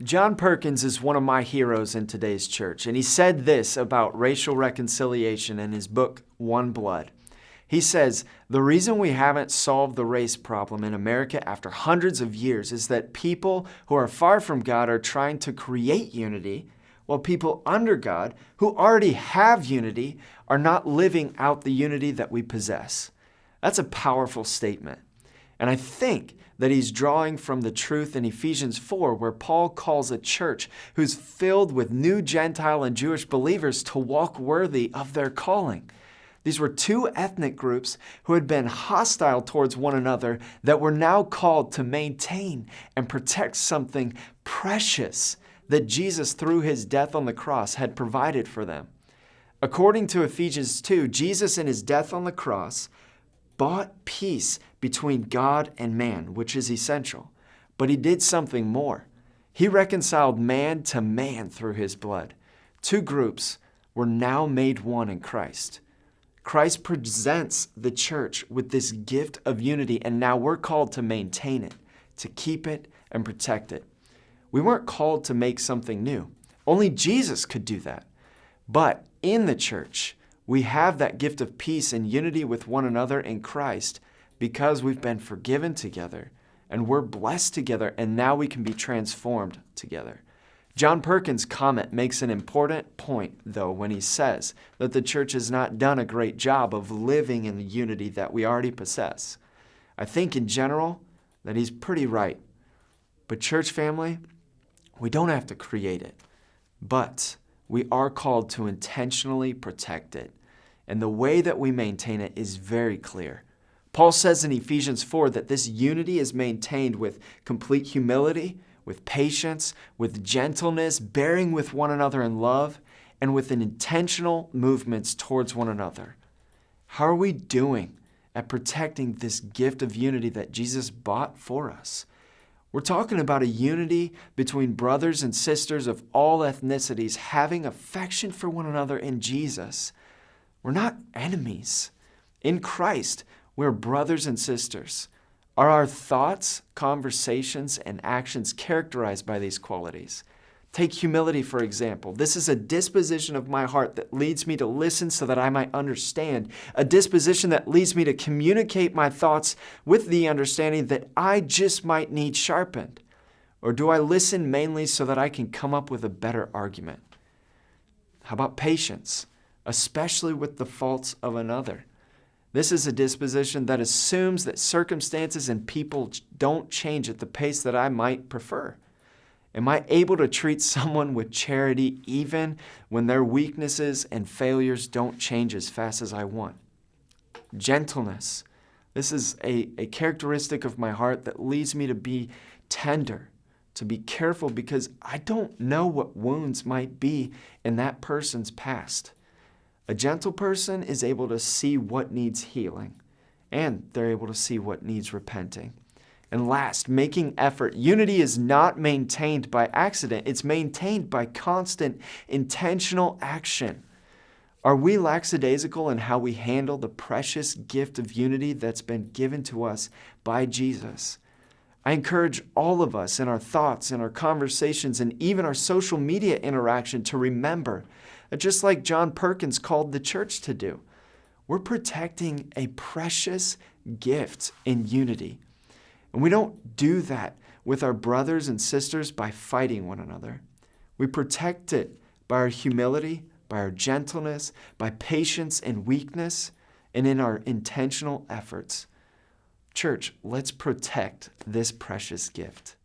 John Perkins is one of my heroes in today's church, and he said this about racial reconciliation in his book, One Blood. He says, the reason we haven't solved the race problem in America after hundreds of years is that people who are far from God are trying to create unity, while people under God who already have unity are not living out the unity that we possess. That's a powerful statement. And I think that he's drawing from the truth in Ephesians 4, where Paul calls a church who's filled with new Gentile and Jewish believers to walk worthy of their calling. These were two ethnic groups who had been hostile towards one another that were now called to maintain and protect something precious that Jesus, through his death on the cross, had provided for them. According to Ephesians 2, Jesus in his death on the cross bought peace between God and man, which is essential. But he did something more. He reconciled man to man through his blood. Two groups were now made one in Christ. Christ presents the church with this gift of unity, and now we're called to maintain it, to keep it and protect it. We weren't called to make something new. Only Jesus could do that. But in the church, we have that gift of peace and unity with one another in Christ because we've been forgiven together and we're blessed together, and now we can be transformed together. John Perkins' comment makes an important point, though, when he says that the church has not done a great job of living in the unity that we already possess. I think in general that he's pretty right. But church family, we don't have to create it, but we are called to intentionally protect it. And the way that we maintain it is very clear. Paul says in Ephesians 4 that this unity is maintained with complete humility, with patience, with gentleness, bearing with one another in love, and with an intentional movements towards one another. How are we doing at protecting this gift of unity that Jesus bought for us? We're talking about a unity between brothers and sisters of all ethnicities having affection for one another in Jesus. We're not enemies. In Christ, we're brothers and sisters. Are our thoughts, conversations, and actions characterized by these qualities? Take humility, for example. This is a disposition of my heart that leads me to listen so that I might understand, a disposition that leads me to communicate my thoughts with the understanding that I just might need sharpened. Or do I listen mainly so that I can come up with a better argument? How about patience, especially with the faults of another? This is a disposition that assumes that circumstances and people don't change at the pace that I might prefer. Am I able to treat someone with charity even when their weaknesses and failures don't change as fast as I want? Gentleness. This is a characteristic of my heart that leads me to be tender, to be careful, because I don't know what wounds might be in that person's past. A gentle person is able to see what needs healing, and they're able to see what needs repenting. And last, making effort. Unity is not maintained by accident. It's maintained by constant, intentional action. Are we lackadaisical in how we handle the precious gift of unity that's been given to us by Jesus? I encourage all of us in our thoughts, in our conversations, and even our social media interaction to remember that just like John Perkins called the church to do, we're protecting a precious gift in unity. And we don't do that with our brothers and sisters by fighting one another. We protect it by our humility, by our gentleness, by patience and weakness, and in our intentional efforts. Church, let's protect this precious gift.